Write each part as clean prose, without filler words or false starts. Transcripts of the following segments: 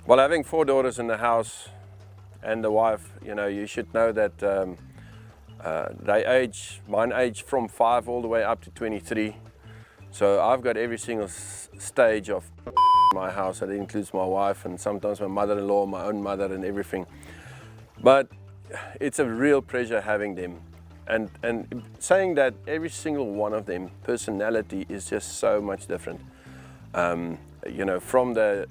Well, having 4 daughters in the house and the wife, you know, you should know that mine age from 5 all the way up to 23. So I've got every single stage of my house. That includes my wife and sometimes my mother-in-law, my own mother and everything. But it's a real pleasure having them. And saying that every single one of them, personality is just so much different. You know, from the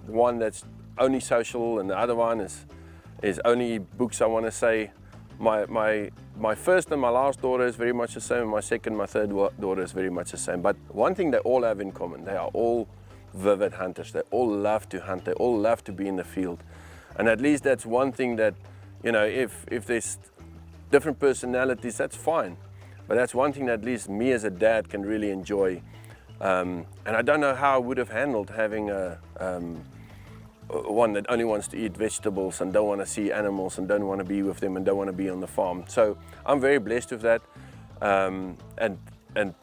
one that's only social and the other one is only books, I want to say. My first and my last daughter is very much the same. My second, my third daughter is very much the same. But one thing they all have in common, they are all vivid hunters. They all love to hunt. They all love to be in the field. And at least that's one thing that, you know, if there's different personalities, that's fine. But that's one thing that at least me as a dad can really enjoy. And I don't know how I would have handled having one that only wants to eat vegetables and don't want to see animals and don't want to be with them and don't want to be on the farm. So I'm very blessed with that. And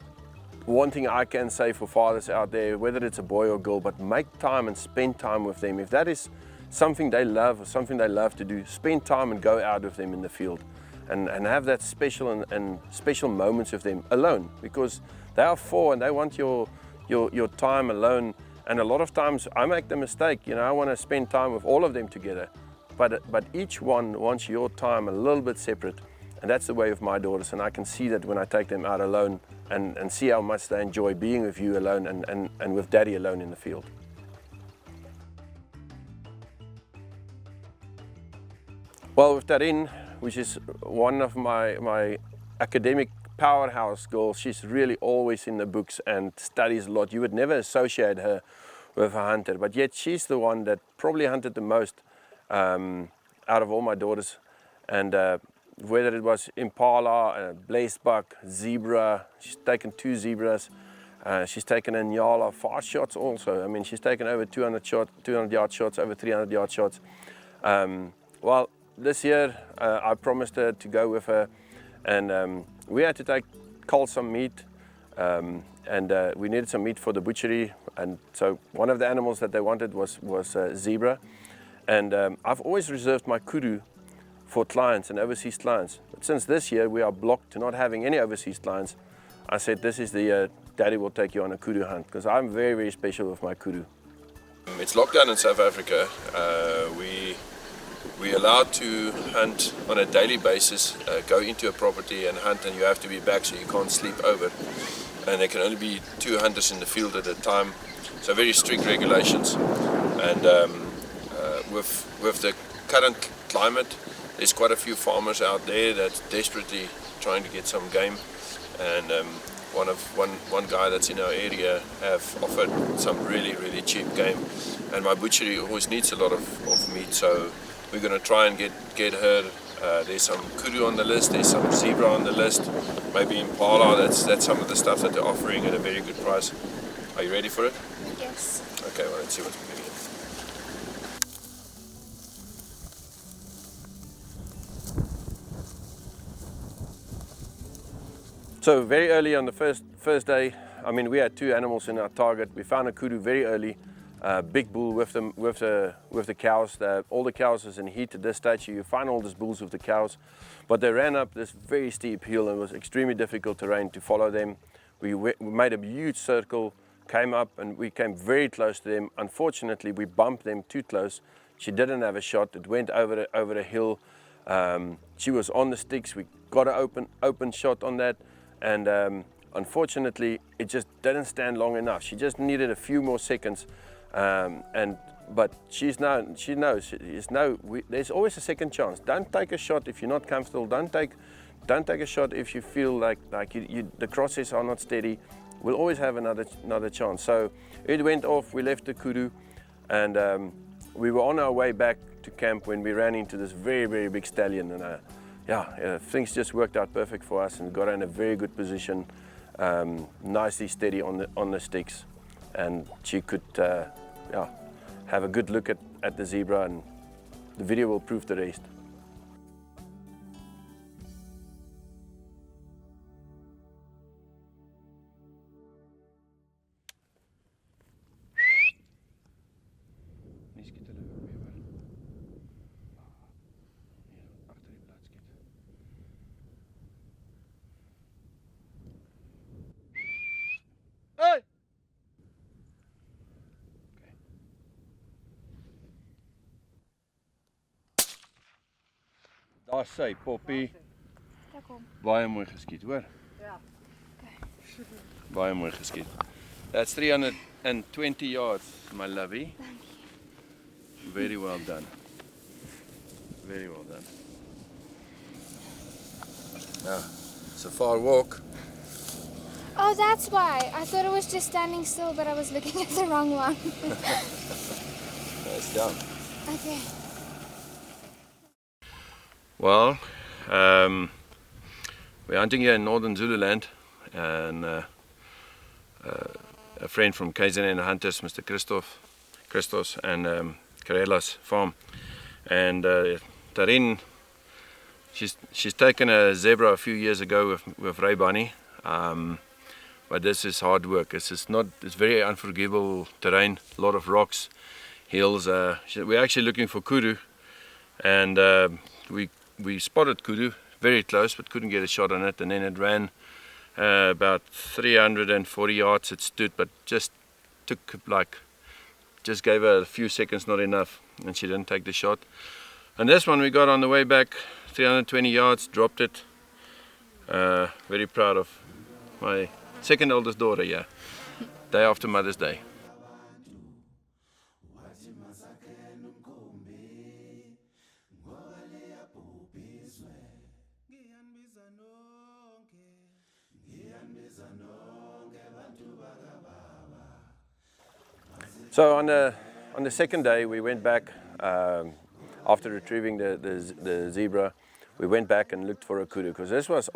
one thing I can say for fathers out there, whether it's a boy or girl, but make time and spend time with them. If that is something they love or something they love to do, spend time and go out with them in the field and have that special and special moments with them alone, because they are 4 and they want your time alone. And a lot of times I make the mistake, you know, I want to spend time with all of them together, but each one wants your time a little bit separate. And that's the way of my daughters, and I can see that when I take them out alone and see how much they enjoy being with you alone and with daddy alone in the field. Well, with Tarien, which is one of my academic powerhouse girls, she's really always in the books and studies a lot. You would never associate her with a hunter, but yet she's the one that probably hunted the most out of all my daughters. And whether it was impala, blaze buck, zebra, she's taken 2 zebras. She's taken a nyala, fast shots also. I mean, she's taken over 200-yard shots, over 300-yard shots. Well, this year I promised her to go with her, and we had to cull some meat, and we needed some meat for the butchery. And so one of the animals that they wanted was zebra, and I've always reserved my kudu for clients and overseas clients. But since this year we are blocked to not having any overseas clients, I said this is the year Daddy will take you on a kudu hunt, because I'm very, very special with my kudu. It's lockdown in South Africa. We're allowed to hunt on a daily basis, go into a property and hunt, and you have to be back, so you can't sleep over. And there can only be 2 hunters in the field at a time, so very strict regulations. And with the current climate, there's quite a few farmers out there that's desperately trying to get some game. And one guy that's in our area have offered some really, really cheap game. And my butchery always needs a lot of meat, so we're going to try and get her. There's some kudu on the list, there's some zebra on the list, maybe impala. That's some of the stuff that they're offering at a very good price. Are you ready for it? Yes. Okay, well, let's see what we're going to get. So very early on the first day, I mean, we had 2 animals in our target. We found a kudu very early. Big bull with the cows. All the cows is in heat at this stage. You find all these bulls with the cows, but they ran up this very steep hill and it was extremely difficult terrain to follow them. We made a huge circle, came up, and we came very close to them. Unfortunately, we bumped them too close. She didn't have a shot. It went over a hill. She was on the sticks. We got an open shot on that, and unfortunately, it just didn't stand long enough. She just needed a few more seconds. But she knows there's always a second chance. Don't take a shot if you're not comfortable. Don't take a shot if you feel like the crosses are not steady. We'll always have another chance. So it went off. We left the kudu, and we were on our way back to camp when we ran into this very, very big stallion. And things just worked out perfect for us and got her in a very good position, nicely steady on the sticks, and she could have a good look at the zebra, and the video will prove the rest. Daar sy, Poppy. Daar kom. Baie mooi geskiet, hoor. Ja. Baie mooi geskiet. That's 320 yards, my lovey. Very well done. Very well done. Now, it's a far walk. Oh, that's why. I thought it was just standing still, but I was looking at the wrong one. Nice down. Okay. Well, we're hunting here in northern Zululand, and a friend from KZN Hunters, Mr. Christos and Karela's farm, and Tarien, she's taken a zebra a few years ago with Ray Bunny, but this is hard work. It's very unforgivable terrain, a lot of rocks, hills. We're actually looking for kudu, and we spotted kudu very close, but couldn't get a shot on it, and then it ran about 340 yards. It stood, but just gave her a few seconds, not enough, and she didn't take the shot. And this one we got on the way back, 320 yards, dropped it. Very proud of my second oldest daughter, yeah. Day after Mother's Day. So on the second day we went back, after retrieving the zebra, we went back and looked for a kudu, because this was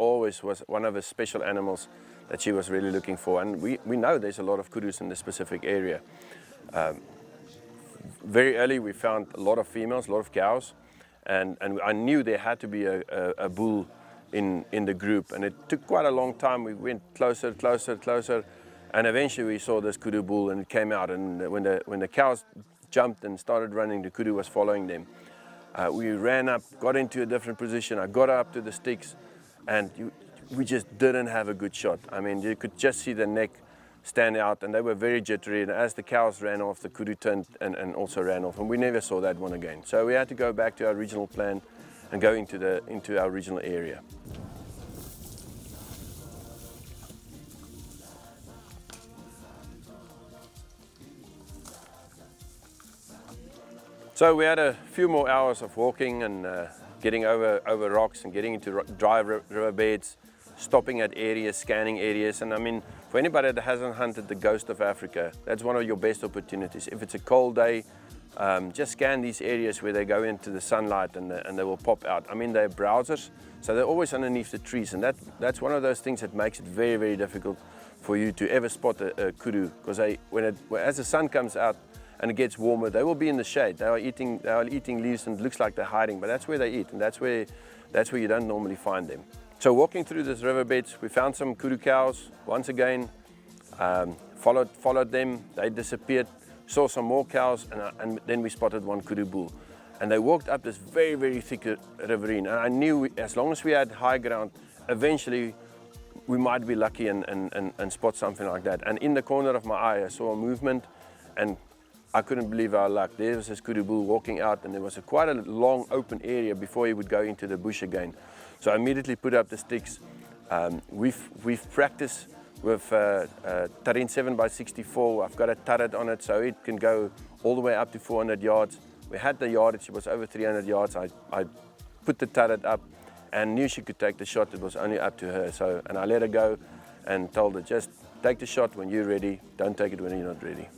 one of the special animals that she was really looking for, and we know there's a lot of kudus in this specific area. Very early we found a lot of females, a lot of cows, and I knew there had to be a bull in the group, and it took quite a long time. We went closer, and eventually we saw this kudu bull, and it came out, and when the cows jumped and started running, the kudu was following them. We ran up, got into a different position. I got up to the sticks, and we just didn't have a good shot. I mean, you could just see the neck stand out, and they were very jittery, and as the cows ran off, the kudu turned and also ran off, and we never saw that one again. So we had to go back to our original plan and go into our original area. So we had a few more hours of walking and getting over rocks and getting into dry riverbeds, stopping at areas, scanning areas. And I mean, for anybody that hasn't hunted the ghost of Africa, that's one of your best opportunities. If it's a cold day, just scan these areas where they go into the sunlight and they will pop out. I mean, they're browsers, so they're always underneath the trees, and that's one of those things that makes it very, very difficult for you to ever spot a kudu, because as the sun comes out and it gets warmer, they will be in the shade. They are eating leaves, and it looks like they're hiding, but that's where they eat, and that's where you don't normally find them. So walking through these riverbeds, we found some kudu cows. Once again, followed them. They disappeared. Saw some more cows, and then we spotted one kudu bull. And they walked up this very, very thick riverine. And I knew as long as we had high ground, eventually we might be lucky and spot something like that. And in the corner of my eye, I saw a movement, and I couldn't believe our luck. There was this kudu bull walking out, and there was quite a long open area before he would go into the bush again. So I immediately put up the sticks. We've practiced with Tarien 7x64. I've got a turret on it, so it can go all the way up to 400 yards. We had the yardage, it was over 300 yards. I put the turret up and knew she could take the shot. It was only up to her. And I let her go and told her, just take the shot when you're ready. Don't take it when you're not ready.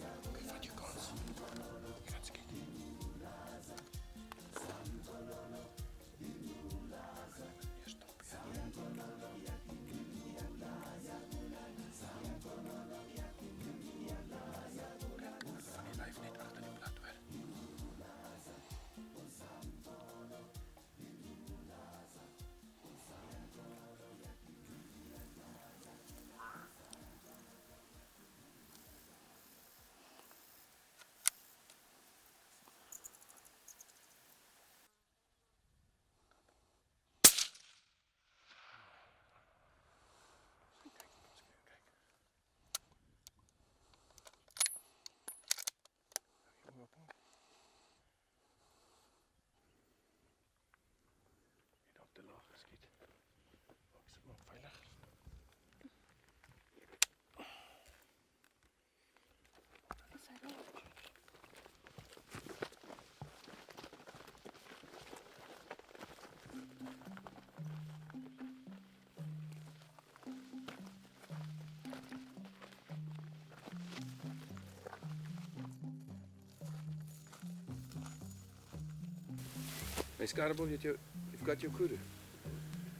Hey, Scarable, you've got your kudu.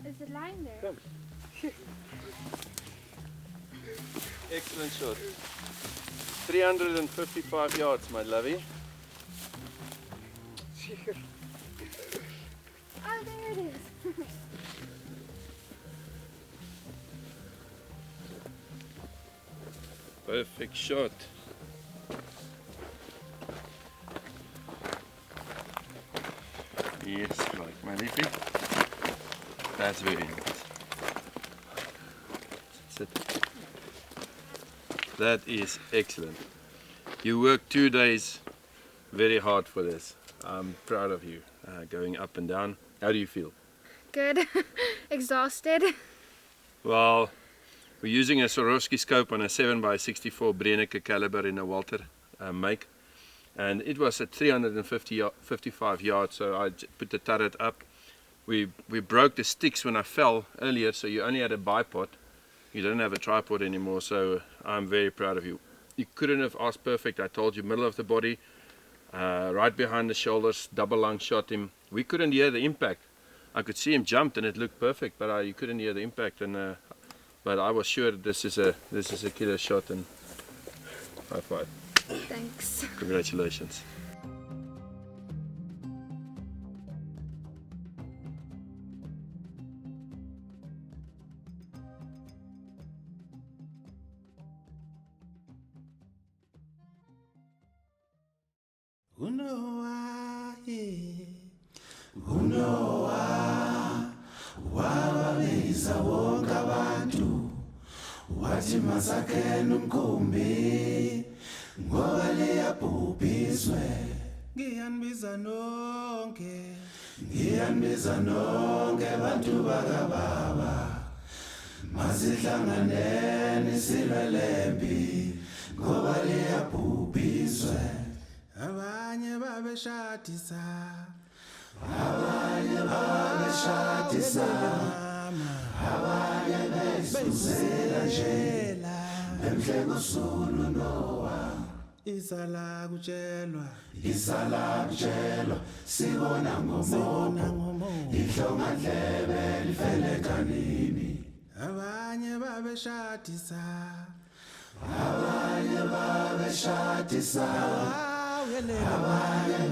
Is it lying there? Come. Excellent shot. 355 yards, my lovey. Oh, there it is. Perfect shot. Yes, like magnifique. That's very nice. Sit. That is excellent. You worked 2 days very hard for this. I'm proud of you. Going up and down. How do you feel? Good. Exhausted. Well, we're using a Swarovski scope on a 7x64 Brennecke caliber in a Walter make. And it was at 355 yards, so I put the turret up. We broke the sticks when I fell earlier, so you only had a bipod. You don't have a tripod anymore, so I'm very proud of you. You couldn't have asked perfect. I told you, middle of the body, right behind the shoulders, double lung shot him. We couldn't hear the impact. I could see him jumped and it looked perfect, but you couldn't hear the impact. And but I was sure that this is a killer shot, and high five. Thanks. Congratulations. Wababiza wonke abantu wathi masakhele umkhumbi ngoba liyabhubhiswe ngiyanibiza nonke bantu bakababa masihlanganeni silwe lempi ngoba liyabhubhiswe abanye babeshadisa abanye besuzela njela emhleko sulu nowa isala kutshelwa sibona ngomomo ihlonga ndlebe lifele kanini abanye babeshadisa abanye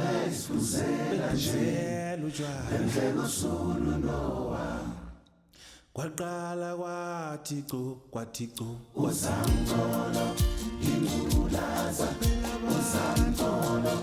besuzela njela emhleko sulu nowa kwaqala kwathi cu uzamtolo ingulaza uzamtolo